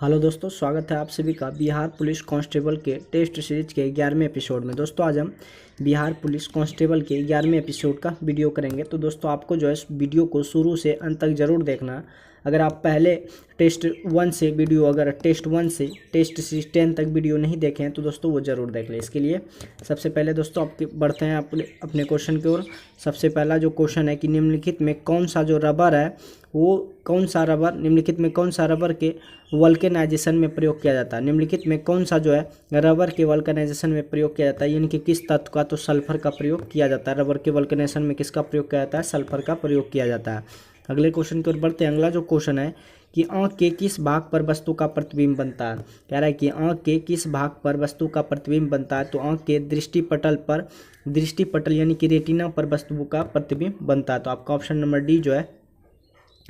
Hello दोस्तों, स्वागत है आप सभी का बिहार पुलिस कांस्टेबल के टेस्ट सीरीज के 11वें एपिसोड में। दोस्तों आज हम बिहार पुलिस कांस्टेबल के 11वें एपिसोड का वीडियो करेंगे। तो दोस्तों आपको जो है इस वीडियो को शुरू से अंत तक ज़रूर देखना। अगर आप पहले टेस्ट 1 से वीडियो अगर टेस्ट 1 से टेस्ट सीरीज 10 तक वीडियो नहीं देखे हैं तो दोस्तों वो ज़रूर देख लें। इसके लिए सबसे पहले दोस्तों आपके बढ़ते हैं अपने क्वेश्चन की ओर। सबसे पहला जो क्वेश्चन है कि निम्नलिखित में कौन सा जो रबर है वो कौन सा रबर निम्नलिखित में कौन सा रबर के वल्केनाइजेशन में प्रयोग किया जाता है। निम्नलिखित में कौन सा जो है रबर के वल्केनाइजेशन में प्रयोग किया जाता है, यानी कि किस तत्व का, तो सल्फर का प्रयोग किया जाता है। रबर के वल्केनाइजेशन में किसका प्रयोग किया जाता है, सल्फर का प्रयोग किया जाता है। अगले क्वेश्चन की ओर बढ़ते हैं। अगला जो क्वेश्चन है कि आंख के किस भाग पर वस्तु का प्रतिबिंब बनता है। कह रहा है कि आंख के किस भाग पर वस्तु का प्रतिबिंब बनता है, तो आंख के दृष्टिपटल यानी कि रेटिना पर वस्तु का प्रतिबिंब बनता है। तो आपका ऑप्शन नंबर डी जो है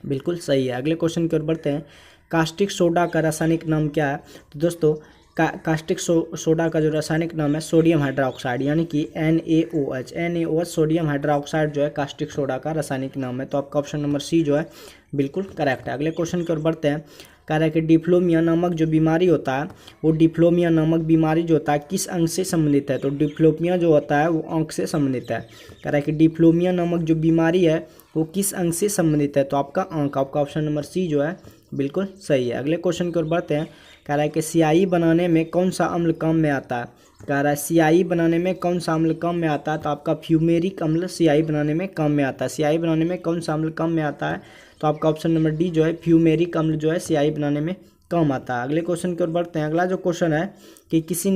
बिल्कुल सही है। अगले क्वेश्चन की ओर बढ़ते हैं। कास्टिक सोडा का रासायनिक नाम क्या है, तो दोस्तों कास्टिक सोडा का जो रासायनिक नाम है सोडियम हाइड्रोक्साइड यानी कि NaOH सोडियम हाइड्रोक्साइड जो है कास्टिक सोडा का रासायनिक नाम है। तो आपका ऑप्शन नंबर सी जो है बिल्कुल करेक्ट है। अगले क्वेश्चन की ओर बढ़ते हैं। कह रहा है कि डिप्लोमिया नामक जो बीमारी होता है वो डिप्लोमिया नामक बीमारी जो होता है किस अंग से संबंधित है, तो डिप्लोमिया जो होता है वो अंग से संबंधित है। कह रहा है कि डिप्लोमिया नामक जो बीमारी है वो किस अंग से संबंधित है, तो आपका अंक, आपका ऑप्शन नंबर सी जो है बिल्कुल सही है। अगले क्वेश्चन की ओर बढ़ते हैं। कह रहा है कि स्याही बनाने में कौन सा अम्ल काम में आता है। कह रहा है स्याही बनाने में कौन सा अम्ल काम में आता है, तो आपका फ्यूमेरिक अम्ल स्याही बनाने में काम में आता है। स्याही बनाने में कौन सा अम्ल काम में आता है, तो आपका ऑप्शन नंबर डी जो है फ्यूमेरिक अम्ल जो है स्याही बनाने में काम आता है। अगले क्वेश्चन की ओर बढ़ते हैं। अगला जो क्वेश्चन है कि किसी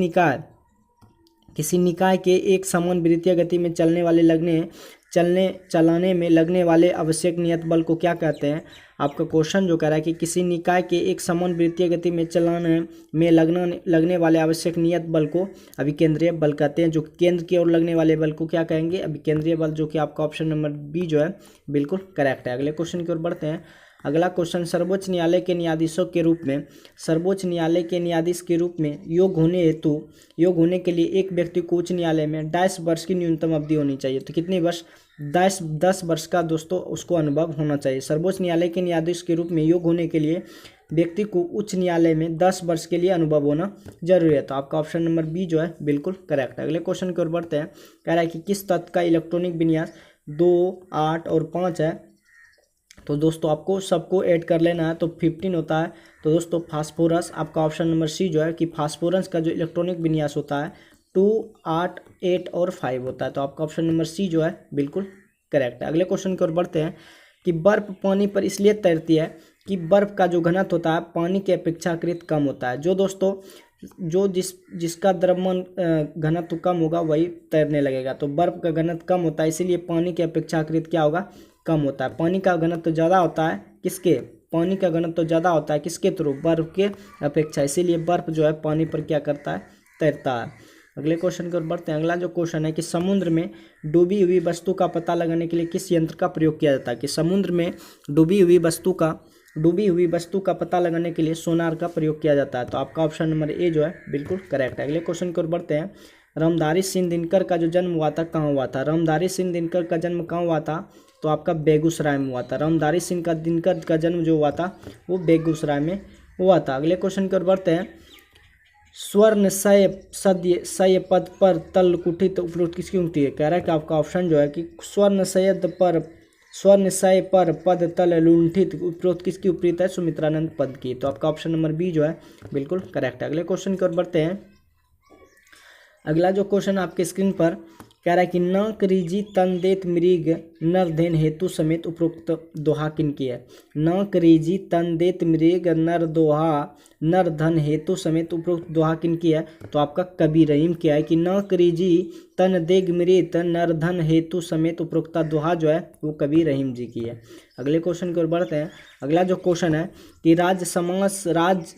निकाय के एक समान वृत्तीय गति में चलाने में लगने वाले आवश्यक नियत बल को क्या कहते हैं। आपका क्वेश्चन जो कह रहा है कि किसी निकाय के एक समान वृत्तीय गति में चलाने में लगने वाले आवश्यक नियत बल को अभिकेंद्रीय बल कहते हैं। जो केंद्र की ओर लगने वाले बल को क्या कहेंगे, अभिकेंद्रीय बल, जो कि आपका ऑप्शन नंबर बी जो है बिल्कुल करेक्ट है। अगले क्वेश्चन की ओर बढ़ते हैं। अगला क्वेश्चन सर्वोच्च न्यायालय के न्यायाधीश के रूप में योग होने के लिए एक व्यक्ति को उच्च न्यायालय में 10 वर्ष की न्यूनतम अवधि होनी चाहिए। तो कितने वर्ष, 10 वर्ष का दोस्तों उसको अनुभव होना चाहिए। सर्वोच्च न्यायालय के न्यायाधीश के रूप में योग होने के लिए व्यक्ति को उच्च न्यायालय में 10 वर्ष के लिए अनुभव होना जरूरी है। तो आपका ऑप्शन नंबर बी जो है बिल्कुल करेक्ट है। अगले क्वेश्चन की ओर बढ़ते हैं। कह रहा है कि किस तत्व का इलेक्ट्रॉनिक विन्यास 2, 8 और 5 है, तो दोस्तों आपको सबको ऐड कर लेना है तो 15 होता है। तो दोस्तों फास्फोरस, आपका ऑप्शन नंबर सी जो है कि फास्फोरस का जो इलेक्ट्रॉनिक विन्यास होता है 2, 8, 8 और 5 होता है। तो आपका ऑप्शन नंबर सी जो है बिल्कुल करेक्ट है। अगले क्वेश्चन की ओर बढ़ते हैं कि बर्फ पानी पर इसलिए तैरती है कि बर्फ का जो घनत्व होता है पानी के अपेक्षाकृत कम होता है। जो दोस्तों जिसका द्रव्यमान घनत्व कम होगा वही तैरने लगेगा। तो बर्फ का घनत्व कम होता है इसीलिए पानी के अपेक्षाकृत क्या होगा, कम होता है। पानी का घनत्व ज़्यादा होता है किसके थ्रू, बर्फ के अपेक्षा, इसीलिए बर्फ जो है पानी पर क्या करता है, तैरता है। अगले क्वेश्चन की ओर बढ़ते हैं। अगला जो क्वेश्चन है कि समुद्र में डूबी हुई वस्तु का पता लगाने के लिए किस यंत्र का प्रयोग किया जाता है, कि समुद्र में डूबी हुई वस्तु का पता लगाने के लिए सोनार का प्रयोग किया जाता है। तो आपका ऑप्शन नंबर ए जो है बिल्कुल करेक्ट है। अगले क्वेश्चन की ओर बढ़ते हैं। रामधारी सिंह दिनकर का जो जन्म हुआ था कहाँ हुआ था। रामधारी सिंह दिनकर का जन्म कहाँ हुआ था, तो आपका बेगूसराय में हुआ था। रामधारी सिंह का दिनकर का जन्म जो हुआ था वो बेगूसराय में हुआ था। अगले क्वेश्चन की ओर बढ़ते हैं। स्वर्ण सय पद पर तल कुठित उपरोक्त किसकी उक्ति है। कह रहा है कि आपका ऑप्शन जो है कि स्वर्ण सय पर पद तल लुंठित उपरोक्त किसकी उपरीत है, सुमित्रानंद पद की। तो आपका ऑप्शन नंबर बी जो है बिल्कुल करेक्ट है। अगले क्वेश्चन की ओर बढ़ते हैं। अगला जो क्वेश्चन आपके स्क्रीन पर कह रहा है कि न करीजी तन देत मृग नर धन हेतु समेत उपरोक्त दोहा किनकी है। न करीजी तन देत मृग नर धन हेतु समेत उपरोक्त दोहा किनकी है, तो आपका कबीर रहीम क्या है कि न करीजी तन देग मृत नर धन हेतु समेत उपरोक्त दोहा जो है वो कबीर रहीम जी की है। अगले क्वेश्चन की ओर बढ़ते हैं। अगला जो क्वेश्चन है कि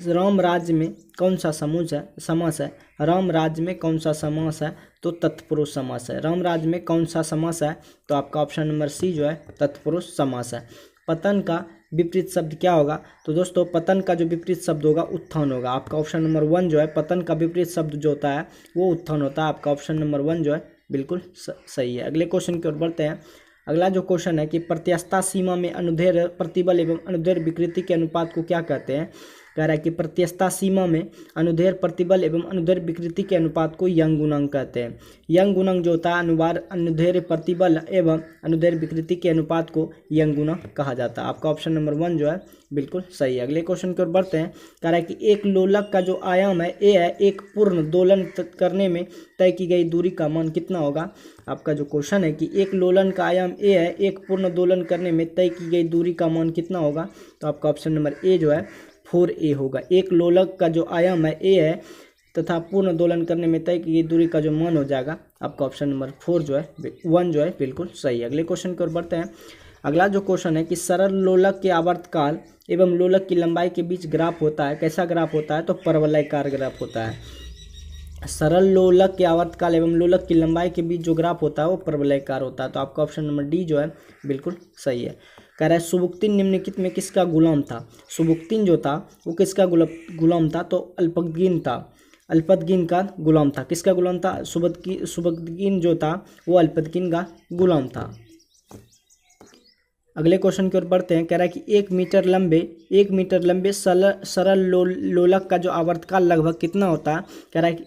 राम राज्य में कौन सा समास है। राम राज्य में कौन सा समास है, तो तत्पुरुष समास है। राम राज्य में कौन सा समास है, तो आपका ऑप्शन नंबर सी जो है तत्पुरुष समास है। पतन का विपरीत शब्द क्या होगा, तो दोस्तों पतन का जो विपरीत शब्द होगा उत्थान होगा। आपका ऑप्शन नंबर 1 जो है पतन का विपरीत शब्द जो होता है वो उत्थान होता है। आपका ऑप्शन नंबर 1 जो है बिल्कुल सही है। अगले क्वेश्चन की ओर बढ़ते हैं। अगला जो क्वेश्चन है कि प्रत्यास्थता सीमा में अनुदैर्ध्य प्रतिबल एवं अनुदैर्ध्य विकृति के अनुपात को क्या कहते हैं। कह रहा है कि प्रत्यस्थता सीमा में अनुदैर्ध्य प्रतिबल एवं अनुदैर्ध्य विकृति के अनुपात को यंग गुणांक कहते हैं। यंग गुणांक जो होता है अनुदैर्ध्य प्रतिबल एवं अनुदैर्ध्य विकृति के अनुपात को यंग गुणांक कहा जाता है। आपका ऑप्शन नंबर 1 जो है बिल्कुल सही है। अगले क्वेश्चन की ओर बढ़ते हैं। कह रहा है कि एक लोलक का जो आयाम है ए है, एक पूर्ण दोलन करने में तय की गई दूरी का मान कितना होगा। आपका जो क्वेश्चन है कि एक लोलन का आयाम ए है, एक पूर्ण दोलन करने में तय की गई दूरी का मान कितना होगा, तो आपका ऑप्शन नंबर ए जो है 4A होगा। एक लोलक का जो आयाम है ए है तथा पूर्ण दोलन करने में तय की गई दूरी का जो मान हो जाएगा, आपका ऑप्शन नंबर 1 जो है बिल्कुल सही है। अगले क्वेश्चन की ओर बढ़ते हैं। अगला जो क्वेश्चन है कि सरल लोलक के आवर्तकाल एवं लोलक की लंबाई के बीच ग्राफ होता है, कैसा ग्राफ होता है, तो परवलयाकार ग्राफ होता है। सरल लोलक के आवर्तकाल एवं लोलक की लंबाई के बीच जो ग्राफ होता है वो परवलयाकार होता है। तो आपका ऑप्शन नंबर डी जो है बिल्कुल सही है। कह रहा है सुबुक्तिन निम्नलिखित में किसका गुलाम था। सुबुक्तिन जो था वो किसका गुलाम था, तो अल्पतगीन था। अल्पतगीन का गुलाम था। किसका गुलाम था, सुबुक्तिन जो था वो अल्पतगीन का गुलाम था। अगले क्वेश्चन की ओर बढ़ते हैं। कह रहा है कि 1 मीटर लंबे सरल लोलक का जो आवर्तकाल लगभग कितना होता है। कह रहा है कि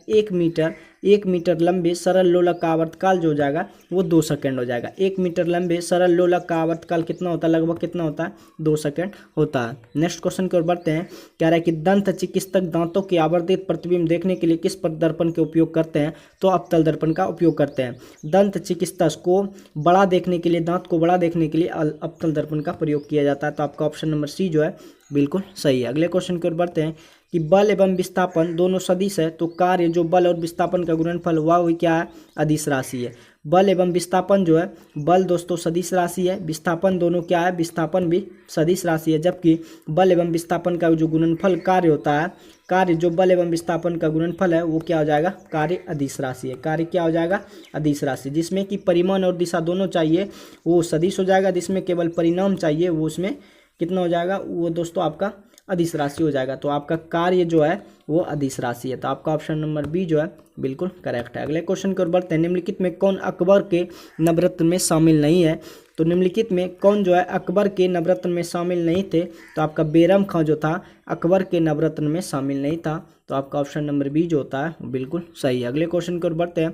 1 मीटर लंबे सरल लोलक का आवर्तकाल जो हो जाएगा वो 2 सेकंड हो जाएगा। 1 मीटर लंबे सरल लोलक का आवर्तकाल कितना होता है, लगभग कितना होता है, 2 सेकंड होता है। नेक्स्ट क्वेश्चन की ओर बढ़ते हैं। कह रहा है कि दंत चिकित्सक दांतों की आवर्धित प्रतिबिंब देखने के लिए किस दर्पण के उपयोग करते हैं, तो अवतल दर्पण का उपयोग करते हैं। दंत चिकित्सक को बड़ा देखने के लिए, दांत को बड़ा देखने के लिए अवतल दर्पण का प्रयोग किया जाता है। तो आपका ऑप्शन नंबर सी जो है बिल्कुल सही है। अगले क्वेश्चन की ओर बढ़ते हैं कि बल एवं विस्थापन दोनों सदिश है, तो कार्य जो बल और विस्थापन का गुणनफल हुआ वही क्या है, अदिश राशि है। बल एवं विस्थापन जो है, बल दोस्तों सदिश राशि है, विस्थापन दोनों क्या है, विस्थापन भी सदिश राशि है। जबकि बल एवं विस्थापन का जो गुणनफल कार्य होता है, कार्य जो बल एवं विस्थापन का गुणनफल है वो क्या हो जाएगा, कार्य अदिश राशि है। कार्य क्या हो जाएगा, अदिश राशि। जिसमें कि परिमाण और दिशा दोनों चाहिए वो सदिश हो जाएगा। जिसमें केवल परिणाम चाहिए वो उसमें कितना हो जाएगा, वो दोस्तों आपका अदिश राशि हो जाएगा। तो आपका कार्य जो है वो अदिश राशि है। तो आपका ऑप्शन नंबर बी जो है बिल्कुल करेक्ट है। अगले क्वेश्चन की ओर बढ़ते हैं। निम्नलिखित में कौन अकबर के नवरत्न में शामिल नहीं है, तो निम्नलिखित में कौन जो है अकबर के नवरत्न में शामिल नहीं थे, तो आपका बैरम खां जो था अकबर के नवरत्न में शामिल नहीं था। तो आपका ऑप्शन नंबर बी जो होता है बिल्कुल सही है। अगले क्वेश्चन की ओर बढ़ते हैं।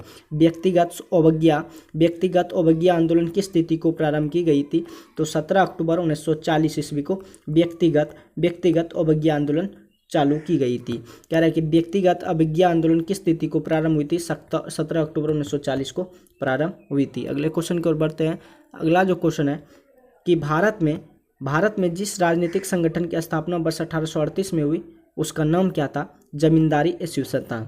व्यक्तिगत अवज्ञा आंदोलन की स्थिति को प्रारंभ की गई थी, तो 17 अक्टूबर 1940 ईस्वी को व्यक्तिगत अवज्ञा आंदोलन चालू की गई थी। कह रहा है कि व्यक्तिगत अवज्ञा आंदोलन की स्थिति को प्रारंभ हुई थी 17 अक्टूबर 1940 को प्रारंभ हुई थी। अगले क्वेश्चन की ओर बढ़ते हैं। अगला जो क्वेश्चन है कि भारत में जिस राजनीतिक संगठन की स्थापना वर्ष 1838 में हुई उसका नाम क्या था, जमींदारी एसोसिएशन था।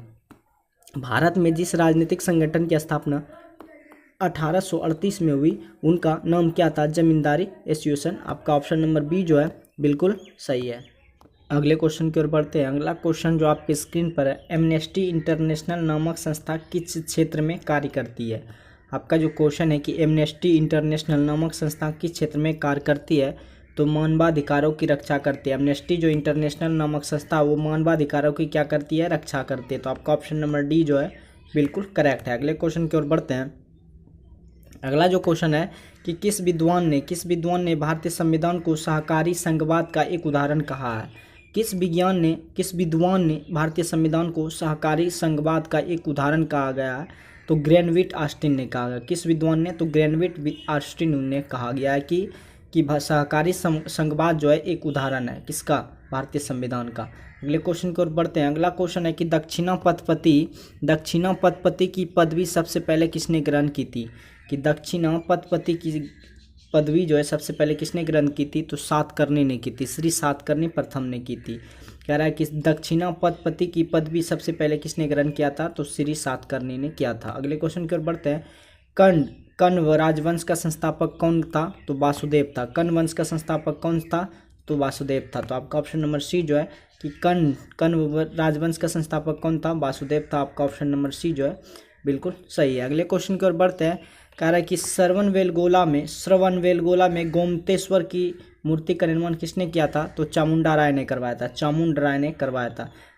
भारत में जिस राजनीतिक संगठन की स्थापना 1838 में हुई उनका नाम क्या था, जमींदारी एसोसिएशन। आपका ऑप्शन नंबर बी जो है बिल्कुल सही है। अगले क्वेश्चन की ओर बढ़ते हैं। अगला क्वेश्चन जो आपके स्क्रीन पर है, एमनेस्टी इंटरनेशनल नामक संस्था किस क्षेत्र में कार्य करती है। आपका जो क्वेश्चन है कि एमनेस्टी इंटरनेशनल नामक संस्था किस क्षेत्र में कार्य करती है, तो मानवाधिकारों की रक्षा करती है। एमनेस्टी जो इंटरनेशनल नामक संस्था वो मानवाधिकारों की क्या करती है, रक्षा करती है। तो आपका ऑप्शन नंबर डी जो है बिल्कुल करेक्ट है। अगले क्वेश्चन की ओर बढ़ते हैं। अगला जो क्वेश्चन है कि किस विद्वान ने भारतीय संविधान को सहकारी संघवाद का एक उदाहरण कहा है। किस विद्वान ने भारतीय संविधान को सहकारी संघवाद का एक उदाहरण कहा गया है, तो ग्रेनविट ऑस्टिन ने कहा गया। किस विद्वान ने, तो ग्रेनविट ऑस्टिन ने कहा गया है कि सहकारी संघवाद जो है एक उदाहरण है किसका, भारतीय संविधान का। अगले क्वेश्चन की ओर बढ़ते हैं। अगला क्वेश्चन है कि दक्षिणापथपति की पदवी सबसे पहले किसने ग्रहण की थी, कि दक्षिणापथपति की पदवी जो है सबसे पहले किसने ग्रहण की थी, तो सातकर्णी ने की थी, श्री सातकर्णी प्रथम ने की थी। कह रहा है कि दक्षिणापथपति की पदवी सबसे पहले किसने ग्रहण किया था, तो श्री सातकर्णी ने किया था। अगले क्वेश्चन की ओर बढ़ते हैं। कण्व राजवंश का संस्थापक कौन था, तो वासुदेव था। कण्व वंश का संस्थापक कौन था, तो वासुदेव था। तो आपका ऑप्शन नंबर सी जो है कि कण्व राजवंश का संस्थापक कौन था, वासुदेव था। आपका ऑप्शन नंबर सी जो है बिल्कुल सही है। अगले क्वेश्चन की ओर बढ़ते हैं। कह रहा है कि श्रवणबेलगोला में गोमतेश्वर की मूर्ति का निर्माण किसने किया था, तो चामुंडा राय ने करवाया था।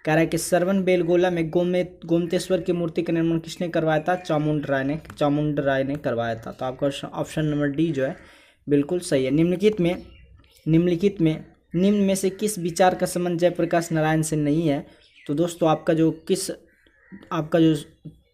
कह रहा है कि श्रवणबेलगोला में गोमतेश्वर की मूर्ति का निर्माण किसने करवाया था, चामुंडा राय ने करवाया था। तो आपका ऑप्शन नंबर डी जो है बिल्कुल सही है। निम्नलिखित में निम्न में से किस विचार का संबंध जयप्रकाश नारायण से नहीं है? तो दोस्तों आपका जो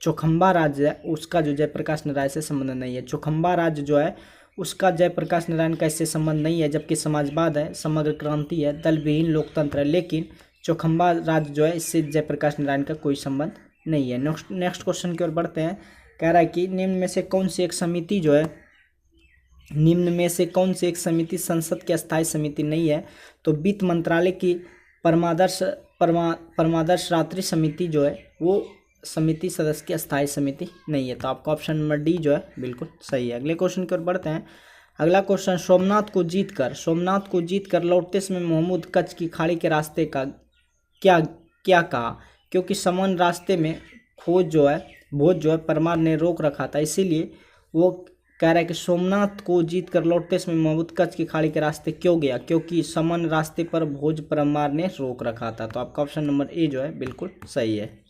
चौखंबा राज्य है उसका जो जयप्रकाश नारायण से संबंध नहीं है। चौखंबा राज्य जो है उसका जयप्रकाश नारायण का इससे संबंध नहीं है, जबकि समाजवाद है, समग्र क्रांति है, दल विहीन लोकतंत्र है, लेकिन चौखंबा राज्य जो है इससे जयप्रकाश नारायण का कोई संबंध नहीं है। नेक्स्ट क्वेश्चन की ओर बढ़ते हैं। कह रहा है कि निम्न में से कौन सी एक समिति संसद की अस्थायी समिति नहीं है? तो वित्त मंत्रालय की परमादर्श रात्रि समिति जो है वो समिति सदस्य की अस्थायी समिति नहीं है। तो आपका ऑप्शन नंबर डी जो है बिल्कुल सही है। अगले क्वेश्चन की ओर बढ़ते हैं। अगला क्वेश्चन, सोमनाथ को जीतकर लौटते समय महमूद कच्छ की खाड़ी के रास्ते का क्या कहा? क्योंकि समान रास्ते में भोज जो है परमार ने रोक रखा था, इसीलिए वो कह रहा है कि सोमनाथ को जीतकर लौटते समय महमूद कच्छ की खाड़ी के रास्ते क्यों गया? क्योंकि समान रास्ते पर भोज परमार ने रोक रखा था। तो आपका ऑप्शन नंबर ए जो है बिल्कुल सही है।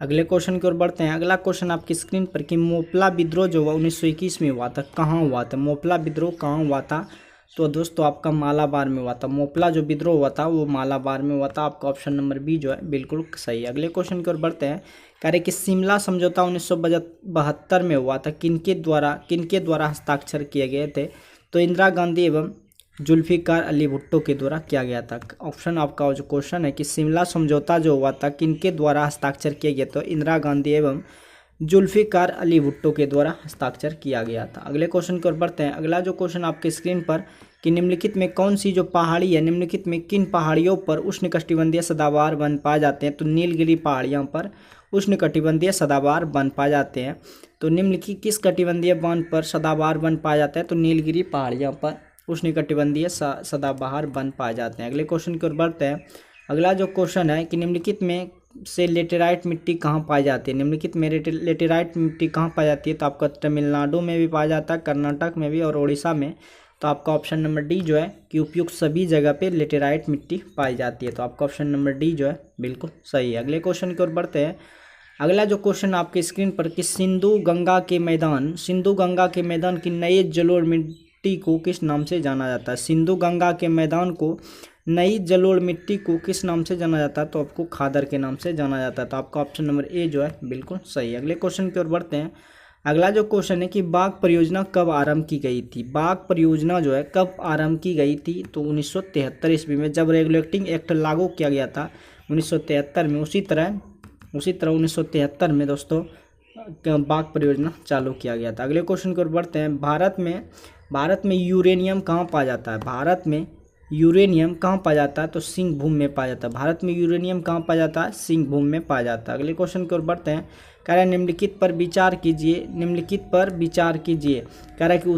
अगले क्वेश्चन की ओर बढ़ते हैं। अगला क्वेश्चन आपकी स्क्रीन पर कि मोपला विद्रोह जो हुआ 1921 में हुआ था, कहाँ हुआ था? मोपला विद्रोह कहाँ हुआ था? तो दोस्तों आपका मालाबार में हुआ था। मोपला जो विद्रोह हुआ था वो मालाबार में हुआ था। आपका ऑप्शन नंबर बी जो है बिल्कुल सही है। अगले क्वेश्चन की ओर बढ़ते हैं। कह रहे कि शिमला समझौता 1972 में हुआ था, किनके द्वारा हस्ताक्षर किए गए थे? तो इंदिरा गांधी एवं जुल्फिकार अली भुट्टो के द्वारा किया गया था। ऑप्शन आपका जो क्वेश्चन है कि शिमला समझौता जो हुआ था किनके द्वारा हस्ताक्षर किया गया? तो इंदिरा गांधी एवं जुल्फिकार अली भुट्टो के द्वारा हस्ताक्षर किया गया था। अगले क्वेश्चन की ओर बढ़ते हैं। अगला जो क्वेश्चन आपके स्क्रीन पर कि निम्नलिखित में कौन सी जो पहाड़ी है, निम्नलिखित में किन पहाड़ियों पर उष्णकटिबंधीय सदाबहार वन पाए जाते हैं? तो नीलगिरी पहाड़ियों पर उष्णकटिबंधीय सदाबहार वन पाए जाते हैं। तो निम्नलिखित किस कटिबंधीय वन पर सदाबहार वन पाया जाता है? तो नीलगिरी पहाड़ियों पर उष्णकटिबंधीय सदाबहार वन पाए जाते हैं। अगले क्वेश्चन की ओर बढ़ते हैं। अगला जो क्वेश्चन है कि निम्नलिखित में से लेटेराइट मिट्टी कहाँ पाई जाती है? निम्नलिखित में लेटेराइट मिट्टी कहाँ पाई जाती है? तो आपका तमिलनाडु में भी पाया जाता है, कर्नाटक में भी और उड़ीसा में। तो आपका ऑप्शन नंबर डी जो है कि उपयुक्त सभी जगह पे लेटेराइट मिट्टी पाई जाती है। तो आपका ऑप्शन नंबर डी जो है बिल्कुल सही है। अगले क्वेश्चन की ओर बढ़ते हैं। अगला जो क्वेश्चन आपके स्क्रीन पर कि सिंधु गंगा के मैदान की नई जलोढ़ मिट्टी को किस नाम से जाना जाता है? सिंधु गंगा के मैदान को नई जलोढ़ मिट्टी को किस नाम से जाना जाता है? तो आपको खादर के नाम से जाना जाता है। तो आपका ऑप्शन नंबर ए जो है बिल्कुल सही है। अगले क्वेश्चन की ओर बढ़ते हैं। अगला जो क्वेश्चन है कि बाघ परियोजना कब आरंभ की गई थी? बाघ परियोजना जो है कब आरंभ की गई थी? तो 1973 ईस्वी में, जब रेगुलेटिंग एक्ट लागू किया गया था 1973 में। उसी तरह 1973 में दोस्तों बाघ परियोजना चालू किया गया था। अगले क्वेश्चन की ओर बढ़ते हैं। भारत में यूरेनियम कहाँ पाया जाता है? भारत में यूरेनियम कहाँ पाया जाता है? तो सिंहभूम में पाया जाता है। भारत में यूरेनियम कहाँ पाया जाता है? सिंहभूम में पाया जाता है। अगले क्वेश्चन की ओर बढ़ते हैं। कह रहा है निम्नलिखित पर विचार कीजिए। कह रहा है कि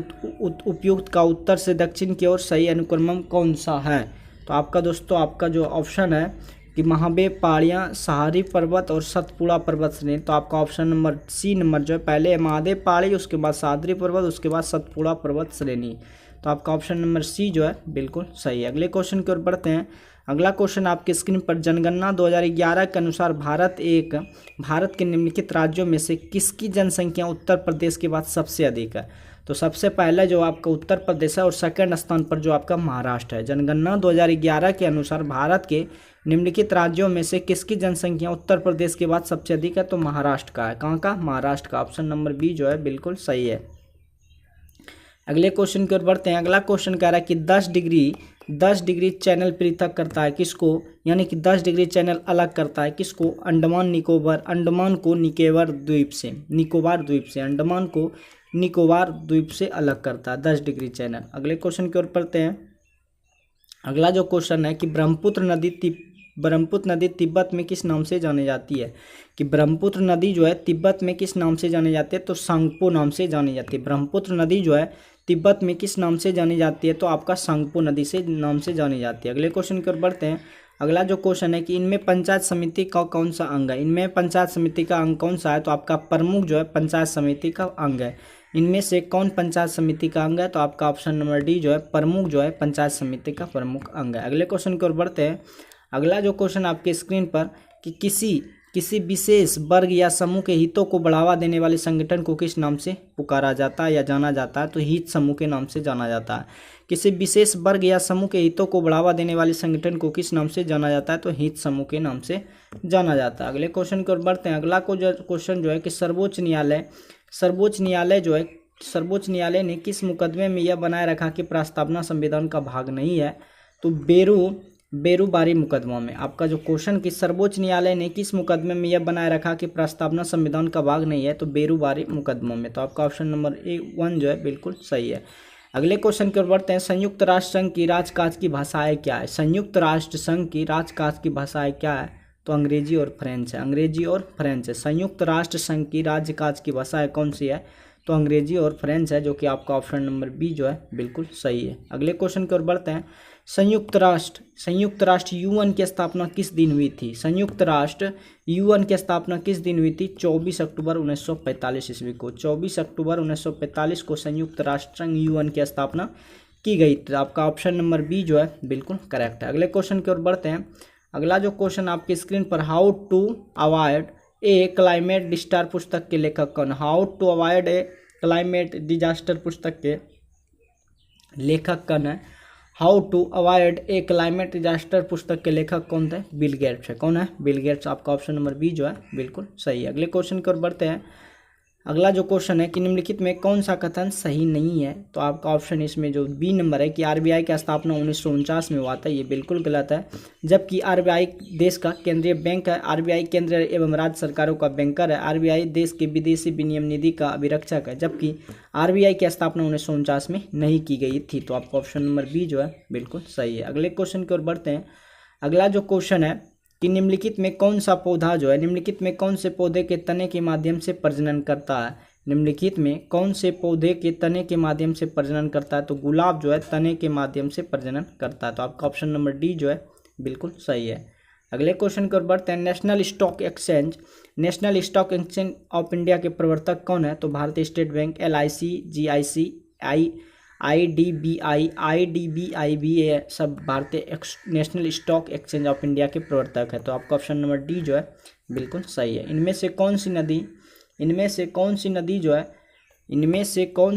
उपयुक्त का उत्तर से दक्षिण की ओर सही अनुक्रम कौन सा है? तो आपका दोस्तों आपका जो ऑप्शन है कि महादेव पहाड़ियाँ, सहारी पर्वत और सतपुड़ा पर्वत श्रेणी। तो आपका ऑप्शन नंबर सी नंबर जो है, पहले है महादेव पहाड़ी, उसके बाद सहारी पर्वत, उसके बाद सतपुड़ा पर्वत श्रेणी। तो आपका ऑप्शन नंबर सी जो है बिल्कुल सही है। अगले क्वेश्चन की ओर बढ़ते हैं। अगला क्वेश्चन आपके स्क्रीन पर जनगणना 2011 के अनुसार भारत के निम्नलिखित राज्यों में से किसकी जनसंख्या उत्तर प्रदेश के बाद सबसे अधिक है? तो सबसे पहले जो आपका उत्तर प्रदेश है और सेकंड स्थान पर जो आपका महाराष्ट्र है। जनगणना 2011 के अनुसार भारत के निम्नलिखित राज्यों में से किसकी जनसंख्या उत्तर प्रदेश के बाद सबसे अधिक है? तो महाराष्ट्र का है। कहाँ का? महाराष्ट्र का। ऑप्शन नंबर बी जो है बिल्कुल सही है। अगले क्वेश्चन की ओर बढ़ते हैं। अगला क्वेश्चन कह रहा है कि 10 डिग्री चैनल पृथक करता है किसको? यानी कि 10 डिग्री चैनल अलग करता है किसको? अंडमान को निकोबार द्वीप से अलग करता है 10 डिग्री चैनल। अगले क्वेश्चन की ओर बढ़ते हैं। अगला जो क्वेश्चन है कि ब्रह्मपुत्र नदी तिब्बत में किस नाम से जानी जाती है? कि ब्रह्मपुत्र नदी जो है तिब्बत में किस नाम से जानी जाती है? तो सांगपो नाम से जानी जाती है। ब्रह्मपुत्र नदी जो है तिब्बत में किस नाम से जानी जाती है? तो आपका सांगपो नदी से नाम से जानी जाती है। अगले क्वेश्चन की ओर बढ़ते हैं। अगला जो क्वेश्चन है कि इनमें पंचायत समिति का कौन सा अंग है? इनमें पंचायत समिति का अंग कौन सा है? तो आपका प्रमुख जो है पंचायत समिति का अंग है। इनमें से कौन पंचायत समिति का अंग है? तो आपका ऑप्शन नंबर डी जो है प्रमुख जो है पंचायत समिति का प्रमुख अंग है। अगले क्वेश्चन की ओर बढ़ते हैं। अगला जो क्वेश्चन आपके स्क्रीन पर कि किसी विशेष वर्ग या समूह के हितों को बढ़ावा देने वाले संगठन को किस नाम से पुकारा जाता है या जाना जाता है? तो हित समूह के नाम से जाना जाता है। किसी विशेष वर्ग या समूह के हितों को बढ़ावा देने वाले संगठन को किस नाम से जाना जाता है? तो हित समूह के नाम से जाना जाता है। अगले क्वेश्चन की ओर बढ़ते हैं। अगला क्वेश्चन जो है कि सर्वोच्च न्यायालय ने किस मुकदमे में यह बनाए रखा कि प्रस्तावना संविधान का भाग नहीं है? तो बेरूबारी मुकदमा में। आपका जो क्वेश्चन कि सर्वोच्च न्यायालय ने किस मुकदमे में यह बनाए रखा कि प्रस्तावना संविधान का भाग नहीं है? तो बेरूबारी मुकदमा में। तो आपका ऑप्शन नंबर 1 जो है बिल्कुल सही है। अगले क्वेश्चन की ओर बढ़ते हैं। संयुक्त राष्ट्र संघ की राजकाज की भाषाएं क्या है? संयुक्त राष्ट्र संघ की राजकाज की भाषाएं क्या है? तो अंग्रेजी और फ्रेंच है। अंग्रेजी और फ्रेंच है। संयुक्त राष्ट्र संघ की राजकाज की भाषाएं कौन सी है? तो अंग्रेजी और फ्रेंच है, जो कि आपका ऑप्शन नंबर बी जो है बिल्कुल सही है। अगले क्वेश्चन की ओर बढ़ते हैं। संयुक्त राष्ट्र यूएन की स्थापना किस दिन हुई थी? संयुक्त राष्ट्र यूएन की स्थापना किस दिन हुई थी? 24 अक्टूबर 1945 ईस्वी को। 24 अक्टूबर 1945 को संयुक्त राष्ट्र संघ यूएन की स्थापना की गई थी। आपका ऑप्शन नंबर बी जो है बिल्कुल करेक्ट है। अगले क्वेश्चन की ओर बढ़ते हैं। अगला जो क्वेश्चन आपकी स्क्रीन पर, how to avoid a climate disaster पुस्तक के लेखक कौन? How to avoid a climate disaster पुस्तक के लेखक कौन है? How to avoid a climate disaster पुस्तक के लेखक कौन थे? बिल गेट्स है। कौन है? Bill Gates. आपका ऑप्शन नंबर बी जो है बिल्कुल सही है। अगले क्वेश्चन की ओर बढ़ते हैं। अगला जो क्वेश्चन है कि निम्नलिखित में कौन सा कथन सही नहीं है? तो आपका ऑप्शन इसमें जो बी नंबर है कि आरबीआई की स्थापना 1949 में हुआ था, ये बिल्कुल गलत है। जबकि आरबीआई देश का केंद्रीय बैंक है। आरबीआई केंद्र एवं राज्य सरकारों का बैंकर है। आरबीआई देश के विदेशी विनिमय निधि का अभिरक्षक है। जबकि आरबीआई की स्थापना 1949 में नहीं की गई थी। तो आपका ऑप्शन नंबर बी जो है बिल्कुल सही है। अगले क्वेश्चन की ओर बढ़ते हैं। अगला जो क्वेश्चन है कि निम्नलिखित में कौन सा पौधा जो है, निम्नलिखित में कौन से पौधे के तने के माध्यम से प्रजनन करता है? निम्नलिखित में कौन से पौधे के तने के माध्यम से प्रजनन करता है? तो गुलाब जो है तने के माध्यम से प्रजनन करता है। तो आपका ऑप्शन नंबर डी जो है बिल्कुल सही है। अगले क्वेश्चन की ओर बढ़ते हैं। National stock exchange of India के प्रवर्तक कौन है? तो भारतीय state bank, LIC, GIC, IDBI भी ये सब भारतीय national stock exchange of India के प्रवर्तक है। तो आपका ऑप्शन नंबर डी जो है बिल्कुल सही है। इनमें से कौन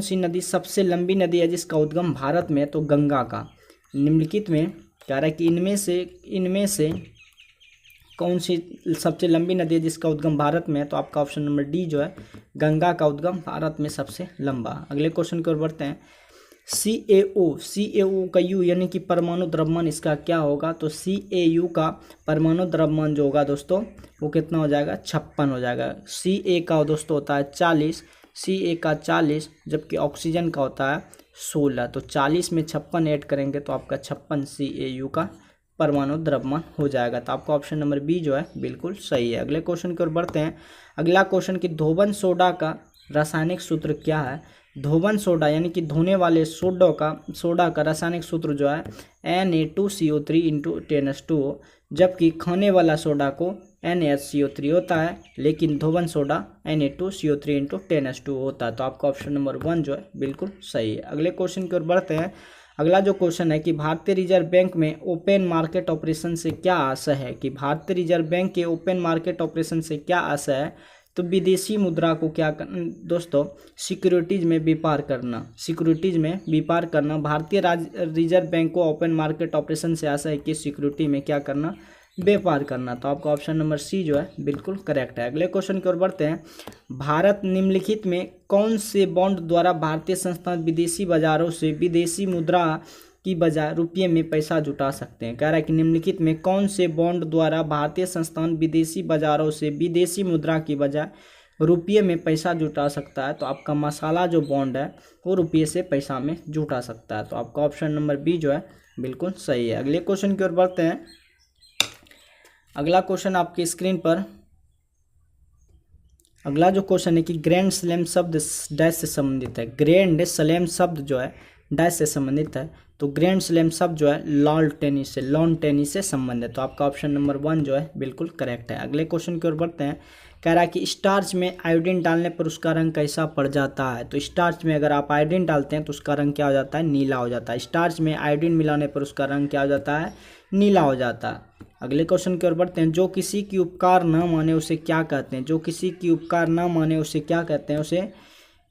सी नदी सबसे लंबी नदी है जिसका उद्गम भारत में है? तो गंगा का। निम्नलिखित में कह रहा है कि इनमें से कौन सी सबसे लंबी नदी है जिसका उद्गम भारत में है? तो आपका ऑप्शन नंबर डी जो है गंगा का उद्गम भारत में सबसे लंबा। अगले क्वेश्चन की ओर बढ़ते हैं। CAO का यू यानी कि परमाणु द्रव्यमान, इसका क्या होगा? तो CAU का परमाणु द्रव्यमान जो होगा दोस्तों वो कितना हो जाएगा? 56 हो जाएगा। CA का दोस्तों होता है 40, जबकि ऑक्सीजन का होता है 16। तो 40 में 56 ऐड करेंगे तो आपका 56 CAU का परमाणु द्रव्यमान हो जाएगा। तो आपका ऑप्शन नंबर बी जो है बिल्कुल सही है। अगले क्वेश्चन की ओर बढ़ते हैं। अगला क्वेश्चन कि धोबन सोडा का रासायनिक सूत्र क्या है? धोबन सोडा यानी कि धोने वाले सोडा का रासायनिक सूत्र जो है Na2CO3 × 10S2 हो, जबकि खाने वाला सोडा को NaHCO3 होता है, लेकिन धोबन सोडा Na2CO3 × 10S2 होता है। तो आपका ऑप्शन नंबर 1 जो है बिल्कुल सही है। अगले क्वेश्चन की ओर बढ़ते हैं। अगला जो क्वेश्चन है कि भारतीय रिजर्व बैंक में ओपन मार्केट ऑपरेशन से क्या आशय है? कि भारतीय रिजर्व बैंक के ओपन मार्केट ऑपरेशन से क्या आशय है? तो विदेशी मुद्रा को क्या करना दोस्तों? सिक्योरिटीज में व्यापार करना। भारतीय रिजर्व बैंक को ओपन मार्केट ऑपरेशन से आशय है कि सिक्योरिटी में क्या करना? व्यापार करना। तो आपका ऑप्शन नंबर सी जो है बिल्कुल करेक्ट है। अगले क्वेश्चन की ओर बढ़ते हैं। भारत निम्नलिखित में कौन से बॉन्ड द्वारा भारतीय संस्थान विदेशी बाजारों से विदेशी मुद्रा की बजाय रुपये में पैसा जुटा सकते हैं? कह रहा है कि निम्नलिखित में कौन से बॉन्ड द्वारा भारतीय संस्थान विदेशी बाजारों से विदेशी मुद्रा की बजाय रुपये में पैसा जुटा सकता है? तो आपका मसाला जो बॉन्ड है वो रुपये से पैसा में जुटा सकता है। तो आपका ऑप्शन नंबर बी जो है बिल्कुल सही है। अगले क्वेश्चन की ओर बढ़ते हैं। अगला क्वेश्चन आपकी स्क्रीन पर, अगला जो क्वेश्चन है कि ग्रैंड स्लैम शब्द डैश से संबंधित है? ग्रैंड स्लैम शब्द जो है डैश से संबंधित है। तो ग्रैंड स्लैम शब्द जो है लॉन टेनिस से संबंधित है। तो आपका ऑप्शन नंबर 1 जो है बिल्कुल करेक्ट है। अगले क्वेश्चन की ओर बढ़ते हैं। कह रहा है कि स्टार्च में आयोडीन डालने पर उसका रंग कैसा पड़ जाता है? तो स्टार्च में अगर आप आयोडीन डालते हैं तो उसका रंग क्या हो जाता है? नीला हो जाता है। स्टार्च में आयोडीन मिलाने पर उसका रंग क्या हो जाता है? नीला हो जाता है। अगले क्वेश्चन की ओर बढ़ते हैं। जो किसी की उपकार न माने उसे क्या कहते हैं? जो किसी की उपकार न माने उसे क्या कहते हैं? उसे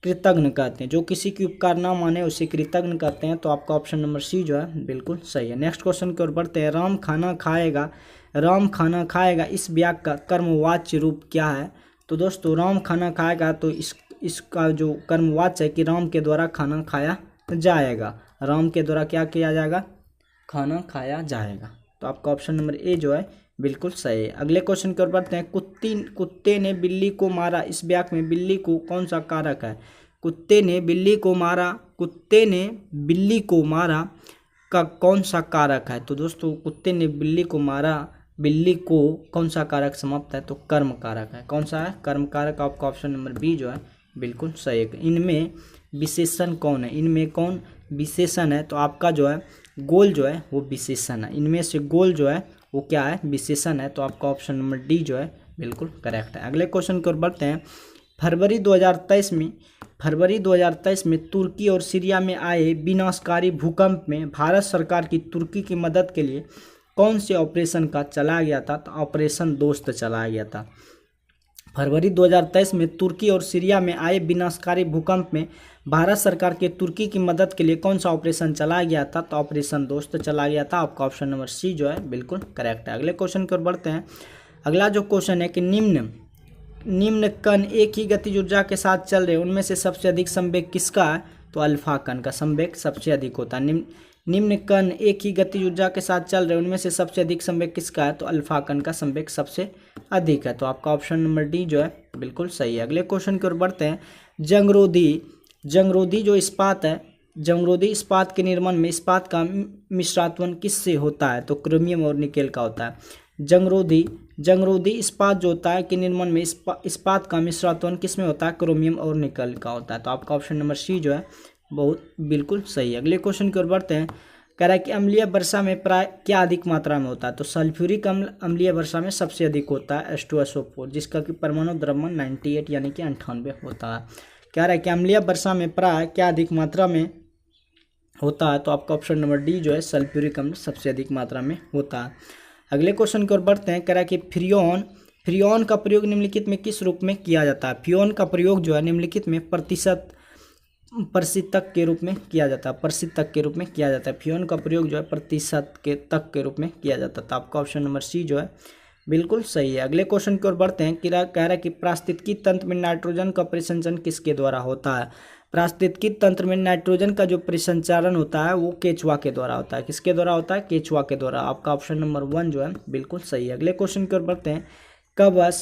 कृतज्ञ कहते हैं। जो किसी की उपकार न माने उसे कृतज्ञ कहते हैं। तो आपका ऑप्शन नंबर सी जो है बिल्कुल सही है। नेक्स्ट क्वेश्चन की ओर बढ़ते हैं। राम खाना खाएगा, राम खाना खाएगा, इस वाक्य का कर्मवाच्य रूप क्या है? तो दोस्तों राम खाना खाएगा, तो इसका जो कर्मवाच्य है कि राम के द्वारा खाना खाया जाएगा। राम के द्वारा क्या किया जाएगा? खाना खाया जाएगा। तो आपका ऑप्शन नंबर ए जो है बिल्कुल सही है। अगले क्वेश्चन की ओर बढ़ते हैं। कुत्ते ने बिल्ली को मारा, इस वाक्य में बिल्ली को कौन सा कारक है? कुत्ते ने बिल्ली को मारा, कुत्ते ने बिल्ली को मारा का कौन सा कारक है? तो दोस्तों कुत्ते ने बिल्ली को मारा, बिल्ली को कौन सा कारक समाप्त है? तो कर्म कारक है। कौन सा है? कर्म कारक। आपका ऑप्शन नंबर बी जो है बिल्कुल सही है। इनमें विशेषण कौन है? इनमें कौन विशेषण है? तो आपका जो है गोल जो है वो विशेषण है। इनमें से गोल जो है वो क्या है? विशेषण है। तो आपका ऑप्शन नंबर डी जो है बिल्कुल करेक्ट है। अगले क्वेश्चन की ओर बढ़ते हैं। फरवरी 2023 में तुर्की और सीरिया में आए विनाशकारी भूकंप में भारत सरकार की तुर्की की मदद के लिए कौन से ऑपरेशन का चलाया गया था? तो ऑपरेशन दोस्त चलाया गया था। फरवरी 2023 में तुर्की और सीरिया में आए विनाशकारी भूकंप में भारत सरकार के तुर्की की मदद के लिए कौन सा ऑपरेशन चलाया गया था? तो ऑपरेशन दोस्त चलाया गया था। आपका ऑप्शन नंबर सी जो है बिल्कुल करेक्ट है। अगले क्वेश्चन की ओर बढ़ते हैं। अगला जो क्वेश्चन है कि निम्न कण एक ही गतिज ऊर्जा के साथ चल रहे, उनमें से सबसे अधिक संवेग किसका है? तो अल्फा कण का संवेग सबसे अधिक होता है। निम्न कण एक ही गतिज ऊर्जा के साथ चल रहे, उनमें से सबसे अधिक संवेग किसका है? तो अल्फा कण का संवेग सबसे अधिक है। तो आपका ऑप्शन नंबर डी जो है बिल्कुल सही है। अगले क्वेश्चन की ओर बढ़ते हैं। जंगरोधी जो इस्पात है, जंगरोधी इस्पात के निर्माण में इस्पात का मिश्रात्वन किससे होता है? तो क्रोमियम और निकेल का होता है। जंगरोधी इस्पात जो होता है कि निर्माण में इस्पात का मिश्रात्वन किस में होता है? क्रोमियम और निकेल का होता है। तो आपका ऑप्शन नंबर सी जो है बहुत बिल्कुल सही है। अगले क्वेश्चन की ओर बढ़ते हैं। कह रहा है कि अम्लीय वर्षा में प्राय क्या अधिक मात्रा में होता है? तो सल्फ्यूरिक अम्ल अम्लीय वर्षा में सबसे अधिक होता है H2SO4, जिसका कि परमाणु द्रव्यमान 98 यानी कि 98 होता है। कह रहा है कि अम्लीय वर्षा में प्राय क्या अधिक मात्रा में होता है? तो आपका ऑप्शन नंबर डी जो है सल्फ्यूरिक अम्ल सबसे अधिक मात्रा में होता है। अगले क्वेश्चन की ओर बढ़ते हैं। कह रहा है कि फ्रियोन का प्रयोग निम्नलिखित में किस रूप में किया जाता है? फ्रियोन का प्रयोग जो है निम्नलिखित में प्रतिशतक के रूप में किया जाता है। प्रतिशतक के रूप में किया जाता है। फ्रियोन का प्रयोग जो है प्रतिशत के तक के रूप में किया जाता है। तो आपका ऑप्शन नंबर सी जो है बिल्कुल सही है। अगले क्वेश्चन की ओर बढ़ते हैं। कह रहा है कि पारिस्थितिकी तंत्र में नाइट्रोजन का परिसंचरण किसके द्वारा होता है? पारिस्थितिकी तंत्र में नाइट्रोजन का जो परिसंचरण होता है वो केचुआ के द्वारा होता है। किसके द्वारा होता है? केचुआ के द्वारा। आपका ऑप्शन नंबर 1 जो है बिल्कुल सही है। अगले क्वेश्चन की ओर बढ़ते हैं। कवक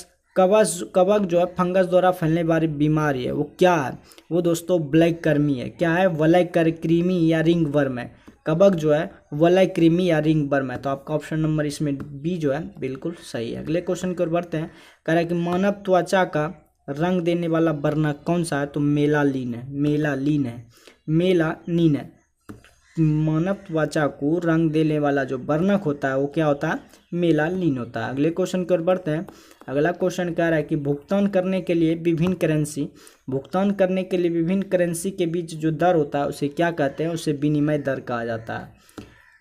जो है फंगस द्वारा फैलने वाली बीमारी है, वो क्या है? वो दोस्तों ब्लैक कर्मी है। क्या है? वलय कृमि या रिंग वर्म है। कवक जो है वलय कृमि या रिंग वर्म है। तो आपका ऑप्शन नंबर इसमें बी जो है बिल्कुल सही है। अगले क्वेश्चन की ओर बढ़ते हैं। कह रहा है कि मानव त्वचा का रंग देने वाला वर्णक कौन सा है? तो मेलानिन है। मानव त्वचा को रंग देने वाला जो वर्णक होता है वो क्या होता है? मेलानिन होता है। अगले क्वेश्चन की ओर बढ़ते हैं। अगला क्वेश्चन कह रहा है कि भुगतान करने के लिए विभिन्न करेंसी के बीच जो दर होता है उसे क्या कहते हैं? उसे विनिमय दर कहा जाता है।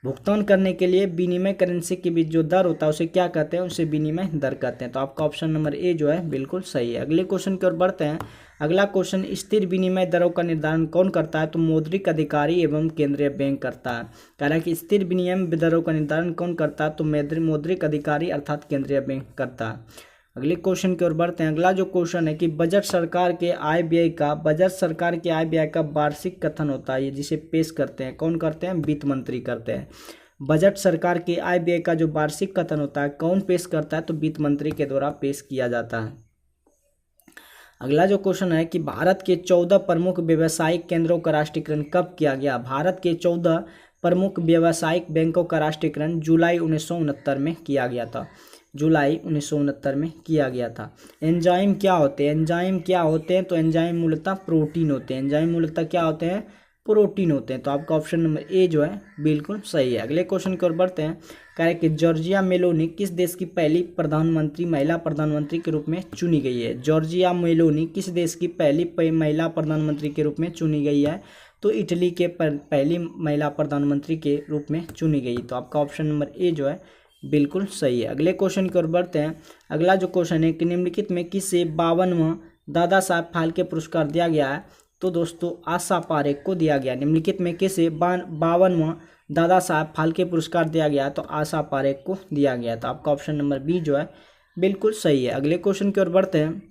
भुगतान करने के लिए विनिमय करेंसी के बीच जो दर होता है उसे क्या कहते हैं? उसे विनिमय दर कहते हैं। तो आपका ऑप्शन नंबर ए जो है बिल्कुल सही है। अगले क्वेश्चन की ओर बढ़ते हैं। अगला क्वेश्चन, स्थिर विनिमय दरों का निर्धारण कौन करता है? तो मौद्रिक अधिकारी एवं केंद्रीय बैंक करता है। कह रहा है कि स्थिर विनिमय दरों का निर्धारण कौन करता है? तो मौद्रिक अधिकारी अर्थात केंद्रीय बैंक करता है। अगले क्वेश्चन की ओर बढ़ते हैं। अगला जो क्वेश्चन है कि बजट सरकार के आय व्यय का वार्षिक कथन होता है, जिसे पेश करते हैं कौन करते हैं? वित्त मंत्री करते हैं। बजट सरकार के आय व्यय का जो वार्षिक कथन होता है कौन पेश करता है? तो वित्त मंत्री के द्वारा पेश किया जाता है। अगला जो क्वेश्चन है कि भारत के 14 प्रमुख व्यावसायिक केंद्रों का राष्ट्रीयकरण कब किया गया? भारत के 14 प्रमुख व्यावसायिक बैंकों का राष्ट्रीयकरण जुलाई 1969 में किया गया था। जुलाई 1969 में किया गया था। एंजाइम क्या होते हैं? तो एंजाइम मूलतः प्रोटीन होते हैं। एंजाइम मूलतः क्या होते हैं? प्रोटीन होते हैं। तो आपका ऑप्शन नंबर ए जो है बिल्कुल सही है। अगले क्वेश्चन की ओर बढ़ते हैं। कह रहे कि जॉर्जिया मेलोनी किस देश की पहली महिला प्रधानमंत्री के रूप में चुनी गई है? जॉर्जिया मेलोनी किस देश की पहली महिला प्रधानमंत्री के रूप में चुनी गई है? तो इटली के पहली महिला प्रधानमंत्री के रूप में चुनी गई। तो आपका ऑप्शन नंबर ए जो है बिल्कुल सही है। अगले क्वेश्चन की ओर बढ़ते हैं। अगला जो क्वेश्चन है कि निम्नलिखित में किसे 52वां दादा साहब फाल्के पुरस्कार दिया गया है? तो दोस्तों आशा पारेख को दिया गया। निम्नलिखित में किसे 52वां दादा साहब फाल्के पुरस्कार दिया गया? तो आशा पारेख को दिया गया। तो आपका ऑप्शन नंबर बी जो है बिल्कुल सही है। अगले क्वेश्चन की ओर बढ़ते हैं।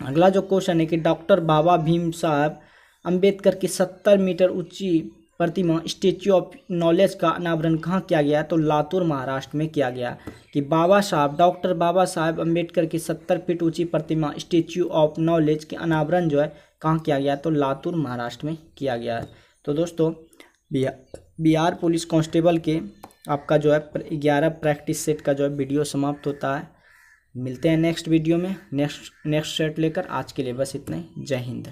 अगला जो क्वेश्चन है कि डॉक्टर बाबा भीम साहब अम्बेडकर की 70 मीटर ऊंची प्रतिमा स्टेच्यू ऑफ नॉलेज का अनावरण कहाँ किया गया? तो लातूर महाराष्ट्र में किया गया। कि डॉक्टर बाबा साहब अम्बेडकर की 70 फीट ऊंची प्रतिमा स्टेच्यू ऑफ नॉलेज के अनावरण जो है कहाँ किया गया? तो लातूर महाराष्ट्र में किया गया है। तो दोस्तों बिहार पुलिस कांस्टेबल के आपका जो है 11 प्रैक्टिस सेट का जो है वीडियो समाप्त होता है। मिलते हैं नेक्स्ट वीडियो में नेक्स्ट सेट लेकर। आज के लिए बस इतना ही। जय हिंद।